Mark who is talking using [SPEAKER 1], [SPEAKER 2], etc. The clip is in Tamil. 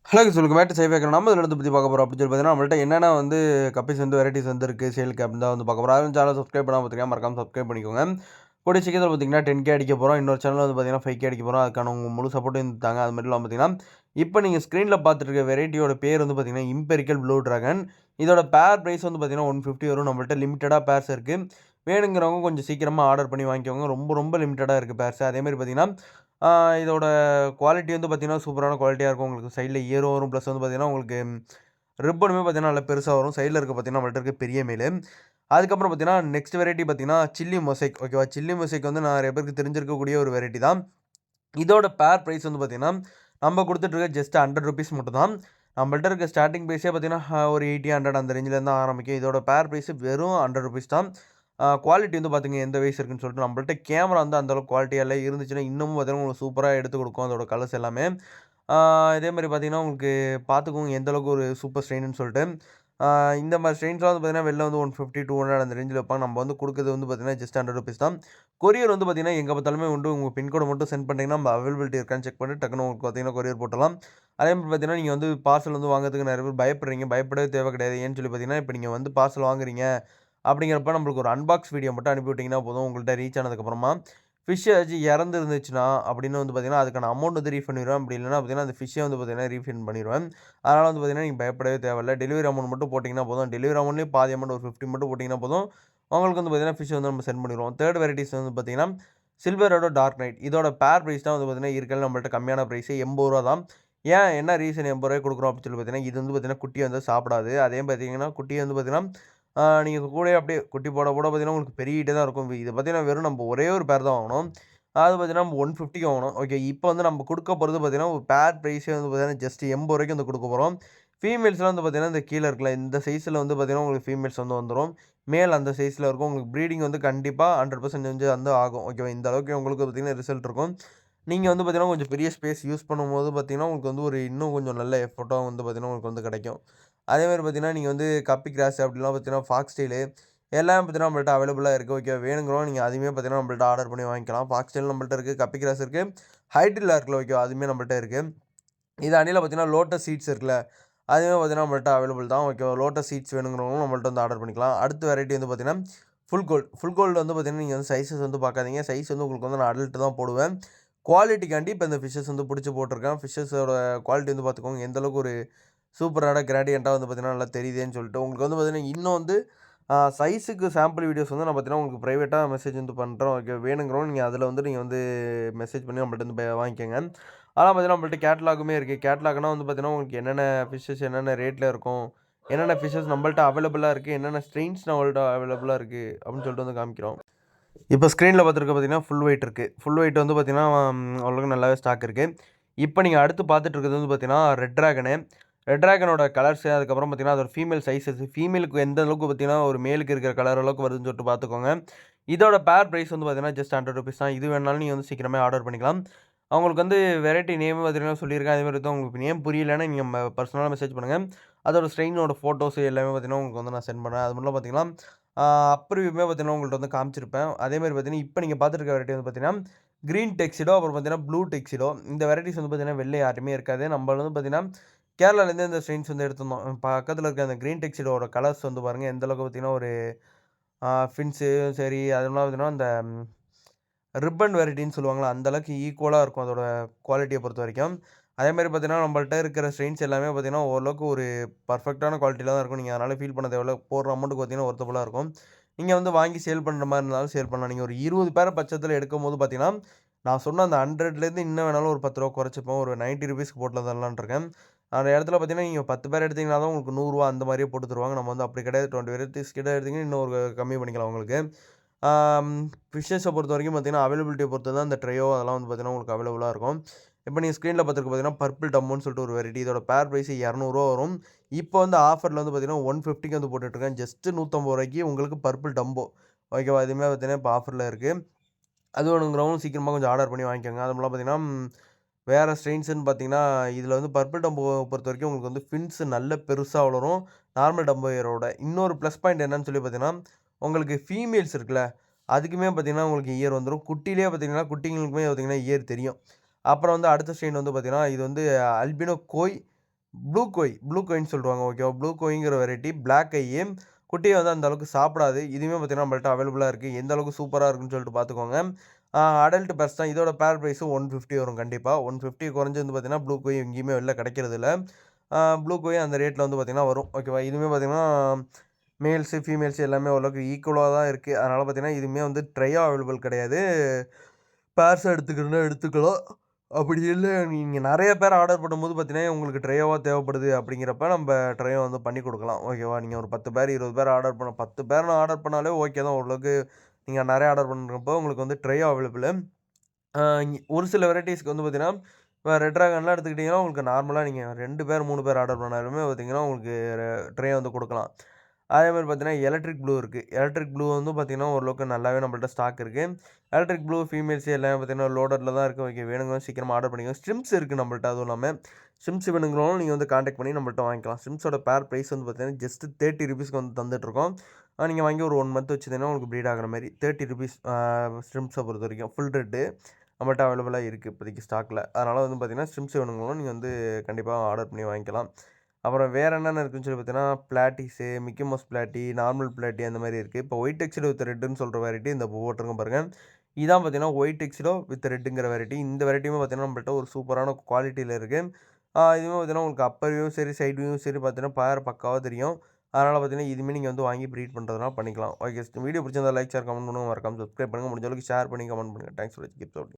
[SPEAKER 1] ஹலோ சொல்லுங்க மேட்டு சேஃப் வைக்கிறோம். நம்ம இதில வந்து பத்தி பார்க்க போறோம் அப்படின்னு சொல்லி பார்த்தீங்கன்னா, நம்மள்ட்ட என்னென்ன வந்து கப்பீஸ் வந்து வெரைட்டிஸ் வந்துருக்கு சேலுக்கு அப்படின்னு தான் வந்து பார்க்க போறோம். அதுவும் சேனல் சப்ஸ்கிரைப் பண்ணாம பார்த்தீங்கன்னா, மறக்காம சப்ஸ்கிரைப் பண்ணிக்கோங்க. கூடிய சீக்கிரத்தில பார்த்தீங்கன்னா 10K அடிக்க போறோம். இன்னொரு சேனல் வந்து பார்த்தீங்கன்னா 5K அடிக்க போறோம். அதுக்கான உங்க முழு சப்போர்ட்டும் தாங்க. அது மட்டும் இல்லாம பார்த்தீங்கன்னா, இப்போ நீங்க ஸ்க்ரீன்ல பார்த்துட்டு இருக்க வெரைட்டியோட பேர் வந்து பார்த்தீங்கன்னா, இம்பெரிக்கல் ப்ளூ டிராகன். இதோட பேர் பிரைஸ் வந்து பார்த்தீங்கன்னா 150 வரும். நம்மள்ட்ட லிமிட்டடா பேர்ஸ் இருக்கு. வேணுங்கிறவங்க கொஞ்சம் சீக்கிரமா ஆர்டர் பண்ணி வாங்கிக்கோங்க. ரொம்ப ரொம்ப லிமிட்டடா இருக்கு பேர்ஸ். அதேமாரி பார்த்தீங்கன்னா, இதோட குவாலிட்டி வந்து பார்த்தீங்கன்னா, சூப்பரான குவாலிட்டியா இருக்கும். உங்களுக்கு சைட்ல இயரும் வரும். ப்ளஸ் வந்து பார்த்தீங்கன்னா, உங்களுக்கு ரிப்பனுமே பார்த்தீங்கன்னா, நல்லா பெருசா வரும். சைட்ல இருக்க பார்த்தீங்கன்னா, நம்மள்ட்ட இருக்க பெரிய மீலு. அதுக்கப்புறம் பார்த்தீங்கன்னா, நெக்ஸ்ட் வெரைட்டி பார்த்தீங்கன்னா, சில்லி மொசைக் ஓகேவா? சில்லி மொசைக் வந்து நெறைய பேருக்கு தெரிஞ்சிருக்கக்கூடிய ஒரு வெரைட்டி தான். இதோட பேர் பிரைஸ் வந்து பார்த்தீங்கன்னா, நம்ம குடுத்துட்டு இருக்க ஜஸ்ட் ₹100 மட்டும் தான். நம்மள்ட்ட இருக்க ஸ்டார்ட்டிங் பிரைஸே பார்த்தீங்கன்னா, ஒரு 80, 100 அந்த ரேஞ்சிலேருந்து தான் ஆரம்பிக்கும். இதோட பேர் பிரைஸ் வெறும் ₹100 தான். குவாலிட்டி வந்து பார்த்துங்க எந்த வயசு இருக்குன்னு சொல்லிட்டு நம்மள்ட்ட கேமரா வந்து அந்த அளவுக்கு குவாலிட்டியா இல்ல. இருந்துச்சுன்னா இன்னமும் பார்த்தீங்கன்னா, உங்களுக்கு சூப்பரா எடுத்து குடுக்கும் அதோட கலர்ஸ் எல்லாமே. ஆ இதே மாரி பார்த்தீங்கன்னா, உங்களுக்கு பார்த்துக்கோங்க எந்த அளவுக்கு ஒரு சூப்பர் ஸ்ட்ரெயின்னு சொல்ட்டு. ஆ இந்த மாரி ஸ்ட்ரெயின்ஸ்லாம் வந்து பார்த்தீங்கன்னா, வெளில வந்து 150, 200 அந்த ரேஞ்சில விப்பாங்க. நம்ம வந்து குடுக்குறது வந்து பார்த்தீங்கன்னா, ஜஸ்ட் ₹100 தான். கொரியர் வந்து பார்த்தீங்கன்னா, எங்க பார்த்தாலுமே உண்டு. உங்க பின்கோட மட்டும் சென்ட் பண்ணிட்டீங்கன்னா, நம்ம அவைலபிலிட்டி இருக்கான்னு செக் பண்ணிட்டு டக்குனு உங்களுக்கு பார்த்தீங்கன்னா, கொரியர் போட்டுறலாம். அதே மாரி பார்த்தீங்கன்னா, நீங்க வந்து பார்சல் வந்து வாங்குறதுக்கு நெறைய பேர் பயப்படுறீங்க. பயப்படவே தேவை கிடையாது. ஏன்னு சொல்லி பார்த்தீங்கன்னா, இப்ப நீங்க வந்து பார்சல் வாங்குறீங்க அப்படிங்கிறப்ப நம்மளுக்கு ஒரு அன்பாக்ஸ் வீடியோ மட்டும் அனுப்பி விட்டீங்கன்னா போதும். உங்கள்ட்ட ரீச் ஆனதுக்கப்புறமா, ஃபிஷ் ஏதாச்சும் இறந்துருந்துச்சுன்னா அப்படின்னு வந்து பார்த்தீங்கன்னா, அதுக்கான அமௌண்ட் வந்து ரீஃபண்ட் பண்ணிருவேன். அப்படி இல்லன்னா பார்த்தீங்கன்னா, அந்த ஃபிஷ்ஷே வந்து பார்த்தீங்கன்னா, ரீஃபண்ட் பண்ணிருவேன். அதனால வந்து பார்த்தீங்கன்னா, நீங்க பயப்படவே தேவையில்ல. டெலிவரி அமௌண்ட் மட்டும் போட்டீங்கன்னா போதும். டெலிவரி அமௌண்ட்லயும் பாதி அமௌண்ட் ஒரு 50 மட்டும் போட்டீங்கன்னா போதும். உங்களுக்கு வந்து பார்த்தீங்கன்னா, ஃபிஷ் வந்து நம்ம சென்ட் பண்ணிருவோம். 3 வெரைட்டிஸ் வந்து பார்த்தீங்கன்னா, சில்வரோட டார்க் நைட். இதோட பேர் பிரைஸ் தான் வந்து பார்த்தீங்கன்னா, இருக்கறதுல நம்மள்ட்ட கம்மியான பிரைஸ் ₹80 தான். ஏன் என்ன ரீசன் ₹80 குடுக்குறோம் அப்படின்னு சொல்லி பார்த்தீங்கன்னா, இது வந்து பார்த்தீங்கன்னா, குட்டி வந்து சாப்பிடாது. அதே பார்த்தீங்கன்னா, குட்டி வந்து பார்த்தீங்கன்னா, நீங்க கூடயே அப்படியே குட்டி போட போட பார்த்தீங்கன்னா, உங்களுக்கு பெருகிட்டே தான் இருக்கும். இது பார்த்தீங்கன்னா, வெறும் நம்ம ஒரே ஒரு பேர் தான் வாங்கணும். அது பார்த்தீங்கன்னா, நம்ம 150க்கு வாங்கணும். ஓகே. இப்போ வந்து நம்ம குடுக்க போறது பார்த்தீங்கன்னா, ஒரு பேர் பிரைஸே வந்து பார்த்தீங்கன்னா, ஜஸ்ட் ₹80க்கு வந்து குடுக்க போறோம். ஃபீமேல்ஸ்லாம் வந்து பார்த்தீங்கன்னா, இந்த கீழ இருக்குல்ல, இந்த சைஸ்ல வந்து பார்த்தீங்கன்னா, உங்களுக்கு ஃபீமேல்ஸ் வந்து வந்துரும். மேல் அந்த சைஸ்ல இருக்கும். உங்களுக்கு ப்ரீடிங் வந்து கண்டிப்பா 100% வந்து ஆகும். ஓகேவா? இந்த அளவுக்கு உங்களுக்கு பார்த்தீங்கன்னா, ரிசல்ட் இருக்கும். நீங்க வந்து பார்த்தீங்கன்னா, கொஞ்சம் பெரிய ஸ்பேஸ் யூஸ் பண்ணும்போது பார்த்தீங்கன்னா, உங்களுக்கு வந்து ஒரு இன்னும் கொஞ்சம் நல்ல எஃபோர்ட்டா வந்து பார்த்தீங்கன்னா, உங்களுக்கு வந்து கிடைக்கும். அதேமாரி பார்த்தீங்கன்னா, நீங்க வந்து கப்பி கிராஸ் அப்படிலாம் பார்த்தீங்கன்னா, ஃபாக்ஸ் டெயிலு எல்லாமே பார்த்தீங்கன்னா, நம்மள்ட்ட அவைலபிளா இருக்கு. ஓகே வேணுங்கிறவங்க நீங்க அதுவுமே பார்த்தீங்கன்னா, நம்மள்ட்ட ஆர்டர் பண்ணி வாங்கிக்கலாம். ஃபாக்ஸ் டெயில் நம்மள்ட்ட இருக்கு. கப்பி கிராஸ் இருக்கு. ஹைட்ரில்லா இருக்குல்ல ஓகேவா? அதுவுமே நம்மள்ட்ட இருக்கு. இது அணில பார்த்தீங்கன்னா, லோட்டஸ் சீட்ஸ் இருக்குல்ல, அதுவுமே பார்த்தீங்கன்னா, நம்மள்ட்ட அவைலபிள் தான். ஓகேவா? லோட்டஸ் சீட்ஸ் வேணுங்கிறவங்களும் நம்மள்ட்ட வந்து ஆர்டர் பண்ணிக்கலாம். அடுத்த வெரைட்டி வந்து பார்த்தீங்கன்னா, ஃபுல் கோல்ட். ஃபுல் கோல்டு வந்து பார்த்தீங்கன்னா, நீங்க வந்து சைஸஸ் வந்து பார்க்காதீங்க. சைஸ் வந்து உங்களுக்கு வந்து நான் அடல்ட் தான் போடுவேன். குவாலிட்டிக்காண்டி இப்ப இந்த ஃபிஷஸ் வந்து புடிச்சு போட்டுருக்கேன். ஃபிஷஸோட குவாலிட்டி வந்து பார்த்துக்கோங்க. எந்த அளவுக்கு ஒரு சூப்பரான கிரேடியன்ட்டா வந்து பார்த்தீங்கன்னா, நல்லா தெரியுதேன்னு சொல்லிட்டு. உங்களுக்கு வந்து பார்த்தீங்கன்னா, இன்னும் வந்து சைஸுக்கு சாம்பிள் வீடியோஸ் வந்து நான் பார்த்தீங்கன்னா, உங்களுக்கு பிரைவேட்டா மெசேஜ் வந்து பண்றேன். ஓகே வேணுங்கிறவங்க நீங்க அதில வந்து நீங்க வந்து மெசேஜ் பண்ணி நம்மள்ட்ட வந்து வாங்கிக்கோங்க. ஆனா பார்த்தீங்கன்னா, நம்மள்ட்ட கேட்டலாகுமே இருக்கு. கேட்டலாக்னா வந்து பார்த்தீங்கன்னா, உங்களுக்கு என்னென்ன ஃபிஷஸ் என்னென்ன ரேட்ல இருக்கும், என்னென்ன ஃபிஷஸ் நம்மள்ட்ட அவைலபிளா இருக்கு, என்னென்ன ஸ்ட்ரெயின்ஸ் நம்மள்ட்ட அவைலபிளா இருக்கு அப்படின்னு சொல்லிட்டு வந்து காமிக்கிறோம். இப்போ ஸ்க்ரீன்ல பார்த்துருக்க பார்த்தீங்கன்னா, ஃபுல் ஒயிட் இருக்கு. ஃபுல் ஒயிட் வந்து பார்த்தீங்கன்னா, ஓரளவுக்கு நல்லாவே ஸ்டாக் இருக்கு. இப்போ நீங்க அடுத்து பார்த்துட்டு இருக்கிறது வந்து பார்த்தீங்கன்னா, ரெட் டிராகனு. ரெட் டிராகனோட கலர்ஸு, அதுக்கப்புறம் பார்த்தீங்கன்னா, அதோட ஃபீமேல் சைஸஸ். ஃபீமேலுக்கு எந்த அளவுக்கு பார்த்தீங்கன்னா, ஒரு மேலுக்கு இருக்கிற கலர் அளவுக்கு வருதுன்னு சொல்லிட்டு பார்த்துக்கோங்க. இதோட பேர் பிரைஸ் வந்து பார்த்தீங்கன்னா, ஜஸ்ட் ₹100 தான். இது வேணாலும் நீங்க வந்து சீக்கிரமே ஆர்டர் பண்ணிக்கலாம். அவங்களுக்கு வந்து வெரைட்டி நேம் பார்த்தீங்கன்னா சொல்லியிருக்கேன். அதேமாரி தான் உங்களுக்கு நேம் புரியலன்னா, நீங்க பர்சனலா மெசேஜ் பண்ணுங்க. அதோட ஸ்ட்ரெயினோட ஃபோட்டோஸ் எல்லாமே பார்த்தீங்கன்னா, உங்களுக்கு வந்து நான் சென்ட் பண்றேன். அது மட்டும் பார்த்தீங்கன்னா, அப்ரிவியூமே பார்த்தீங்கன்னா, உங்கள்ட்ட வந்து காமிச்சிருப்பேன். அதேமாரி பார்த்தீங்கன்னா, இப்போ நீங்க பார்த்துட்டு இருக்க வெரைட்டி வந்து பார்த்தீங்கன்னா, கிரீன் டெக்ஸிடோ, அப்புறம் பார்த்தீங்கன்னா, ப்ளூ டெக்ஸிடோ. இந்த வெரைட்டிஸ் வந்து பார்த்தீங்கன்னா, வெளில யார்ட்டயுமே இருக்காது. நம்ம வந்து பார்த்தீங்கன்னா, கேரளாலேருந்து இந்த ஸ்ட்ரெயின்ஸ் வந்து எடுத்திருந்தோம். பக்கத்தில இருக்க அந்த கிரீன் டெக்ஸிடோட கலர்ஸ் வந்து பாருங்க, எந்த அளவுக்கு பார்த்தீங்கன்னா, ஒரு ஃபின்ஸு சரி, அதெல்லாம் பார்த்தீங்கன்னா, அந்த ரிப்பன் வெரைட்டின்னு சொல்லுவாங்கல்ல, அந்த அளவுக்கு ஈக்குவலா இருக்கும் அதோட குவாலிட்டிய பொறுத்தவரைக்கும். அதேமாரி பார்த்தீங்கன்னா, நம்மள்ட்ட இருக்கிற ஸ்ட்ரெயின்ஸ் எல்லாமே பார்த்தீங்கன்னா, ஓரளவுக்கு ஒரு பெர்ஃபெக்ட்டான குவாலிட்டில தான் இருக்கும். நீங்க அதனால ஃபீல் பண்ண தேவையில்ல. போடுற அமௌண்ட்டுக்கு பார்த்தீங்கன்னா, ஒர்த்தபுளா இருக்கும். நீங்க வந்து வாங்கி சேல் பண்ற மாரி இருந்தாலும் சேல் பண்ணலாம். நீங்க ஒரு 20 பேர பட்சத்தில எடுக்கும்போது பார்த்தீங்கன்னா, நான் சொன்ன அந்த 100லேருந்து இன்னும் வேணாலும் ஒரு ₹10 குறைச்சுப்போம். ஒரு ₹90க்கு போட்டு தரலான்னு இருக்கேன். அந்த இடத்துல பார்த்தீங்கன்னா, நீங்க 10 பேர் எடுத்தீங்கன்னா தான் உங்களுக்கு ₹100 அந்த மாரியே போட்டு தருவாங்க. நம்ம வந்து அப்படி கிடையாது. 20 வெரைட்டீஸ் கிட்ட எடுத்தீங்கன்னா, இன்னும் ஒரு கம்மி பண்ணிக்கலாம் உங்களுக்கு. ஆம் ஃபிஷ்ஷஸ பொறுத்தவரைக்கும் பார்த்தீங்கன்னா, அவைலபிலிட்டிய பொறுத்து தான் இந்த ட்ரையோ அதெல்லாம் வந்து பார்த்தீங்கன்னா, உங்களுக்கு அவைலபிளா இருக்கும். இப்ப நீங்க ஸ்க்ரீன்ல பார்த்துருக்கு பார்த்தீங்கன்னா, பர்பிள் டம்முன்னு சொல்லிட்டு ஒரு வெரைட்டி. இதோட பேர் பிரைஸ் ₹200 வரும். இப்போ வந்து ஆஃபர்ல வந்து பார்த்தீங்கன்னா, 150க்கு வந்து போட்டுட்டுருக்கேன். ஜஸ்ட் ₹150க்கு உங்களுக்கு பர்பிள் டம்போ. ஓகேவா? இதுவுமே பார்த்தீங்கன்னா, இப்போ ஆஃபர்ல இருக்கு. அது வேணுங்கிறவங்க சீக்கிரமா கொஞ்சம் ஆர்டர் பண்ணி வாங்கிக்கோங்க. அதுபோல பார்த்தீங்கன்னா, வேற ஸ்ட்ரெயின்ஸ்ன்னு பார்த்தீங்கன்னா, இதில வந்து பர்பிள் டம்போவ பொறுத்தவரைக்கும் உங்களுக்கு வந்து ஃபின்ஸ் நல்ல பெருசா வளரும். நார்மல் டம்போ இயரோட. இன்னொரு ப்ளஸ் பாயிண்ட் என்னன்னு சொல்லி பார்த்தீங்கன்னா, உங்களுக்கு ஃபீமேல்ஸ் இருக்குல்ல, அதுக்குமே பார்த்தீங்கன்னா, உங்களுக்கு இயர் வந்துரும். குட்டியிலேயே பார்த்தீங்கன்னா, குட்டிங்களுக்குமே பார்த்தீங்கன்னா, இயர் தெரியும். அப்புறம் வந்து அடுத்த ஸ்ட்ரெயின் வந்து பார்த்தீங்கன்னா, இது வந்து அல்பினோ கோய் ப்ளூ கோயின்னு சொல்லுவாங்க ஓகேவா. ப்ளூ கோயிங்கிற வெரைட்டி பிளாக் ஐயி. குட்டிய வந்து அந்த அளவுக்கு சாப்பிடாது. இதுவுமே பார்த்தீங்கன்னா நம்மள்ட்ட அவைலபிளா இருக்கு. எந்த அளவுக்கு சூப்பரா இருக்குன்னு சொல்லிட்டு பார்த்துக்கோங்க. அடல்ட் பேர்ஸ் தான். இதோட பேர் பிரைஸ் 150 வரும் கண்டிப்பா. 150 குறைஞ்சு வந்து பார்த்தீங்கன்னா, ப்ளூ கோய் எங்கேயுமே வெளில கிடைக்கிறதில்ல. ப்ளூ கோய் அந்த ரேட்ல வந்து பார்த்தீங்கன்னா வரும். ஓகேவா. இதுவுமே பார்த்தீங்கன்னா, மேல்ஸு, ஃபீமேல்ஸ் எல்லாமே ஓரளவுக்கு ஈக்குவலா தான் இருக்கு. அதனால பார்த்தீங்கன்னா, இதுவுமே வந்து ட்ரையா அவைலபிள் கிடையாது. பேர்ஸா எடுத்துக்கிறதுனா எடுத்துக்கலாம். அப்படி இல்ல நீங்க நெறைய பேர் ஆர்டர் பண்ணும்போது பார்த்தீங்கன்னா, உங்களுக்கு ட்ரையோவா தேவைப்படுது அப்படிங்கிறப்ப நம்ப ட்ரையோ வந்து பண்ணி குடுக்கலாம். ஓகேவா. நீங்க ஒரு 10 பேர், 20 பேர் ஆர்டர் பண்ண 10 பேர்ன்னு ஆர்டர் பண்ணாலே ஓகே தான் ஓரளவுக்கு. நீங்க நெறைய ஆர்டர் பண்றப்போ உங்களுக்கு வந்து ட்ரையோ அவைலபிளு. ஒரு சில வெரைட்டீஸ்க்கு வந்து பார்த்தீங்கன்னா, இப்ப ரெட் டிராகன்லாம் எடுத்துக்கிட்டீங்கன்னா, உங்களுக்கு நார்மலா நீங்க 2 பேர், 3 பேர் ஆர்டர் பண்ணாலுமே பார்த்தீங்கன்னா, உங்களுக்கு ட்ரே வந்து குடுக்கலாம். அதேமாரி பார்த்தீங்கன்னா, எலக்ட்ரிக் ப்ளூ இருக்கு. எலக்ட்ரிக் ப்ளூ வந்து பார்த்தீங்கன்னா, ஓரளவுக்கு நல்லாவே நம்மள்ட்ட ஸ்டாக் இருக்கு. எலக்ட்ரிக் ப்ளூ ஃபீமேல்ஸ் எல்லாமே பார்த்தீங்கன்னா, லோடட்ல தான் இருக்கு. ஓகே வேணுங்கிறவங்க சீக்கிரமா ஆர்டர் பண்ணிக்கோங்க. ஸ்ட்ரிம்ஸ் இருக்கு நம்மள்ட்ட அதுவும் இல்லாம. ஸ்ட்ரிம்ஸ் வேணுங்கிறவங்களும் நீங்க வந்து கான்டாக்ட் பண்ணி நம்மள்ட்ட வாங்கிக்கலாம். ஸ்ட்ரிம்ஸோட பேர் பிரைஸ் வந்து பார்த்தீங்கன்னா, ஜஸ்ட் ₹30க்கு வந்து தந்துட்டுருக்கோம். நீங்க வாங்கி ஒரு 1 மந்த் வச்சிருந்தீங்கன்னா, உங்களுக்கு ப்ரீட் ஆகுற மாரி ₹30 ஸ்ட்ரிம்ஸ பொறுத்தவரைக்கும். ஃபுல் ரெட்டு நம்மள்ட்ட அவைலபிளா இருக்கு இப்போதைக்கு ஸ்டாக்ல. அதனால வந்து பார்த்தீங்கன்னா, ஸ்ட்ரிம்ஸ் வேணுங்கிறவங்க நீங்க வந்து கண்டிப்பா ஆர்டர் பண்ணி வாங்கிக்கலாம். அப்புறம் வேற என்னென்ன இருக்குன்னு சொல்லி பார்த்தீங்கன்னா, பிளாட்டிஸு, மிக்கி மவுஸ் பிளாட்டி, நார்மல் பிளாட்டி அந்த மாரி இருக்கு. இப்போ ஒயிட் டெக்ஸ்டு வித் ரெட்டுன்னு சொல்ற வெரைட்டி இந்த போட்டிருக்கேன் பாருங்க. இதான் பார்த்தீங்கன்னா, ஒயிட் டெக்ஸ்டோ வித் ரெட்டுங்கிற வெரைட்டி. இந்த வெரைட்டியுமே பார்த்தீங்கன்னா, நம்மள்ட்ட ஒரு சூப்பரான குவாலிட்டில இருக்கு. இதுவுமே பார்த்தீங்கன்னா, உங்களுக்கு அப்பர் வியூவும் சரி, சைட் வியூவும் சரி பார்த்தீங்கன்னா, பேர் பக்காவா தெரியும். அதனால பார்த்தீங்கன்னா, இதுவுமே நீங்க வந்து வாங்கி ப்ரீட் பண்றதுனா பண்ணிக்கலாம். ஓகே வீடியோ பிடிச்சிருந்தா லைக், ஷேர், கமெண்ட் பண்ணுங்க. மறக்காம சப்ஸ்கிரைப் பண்ணுங்க. முடிஞ்ச அளவுக்கு ஷேர் பண்ணி கமெண்ட் பண்ணுங்க. தேங்க்ஸ் ஃபார் வாட்சிங். Keep supporting.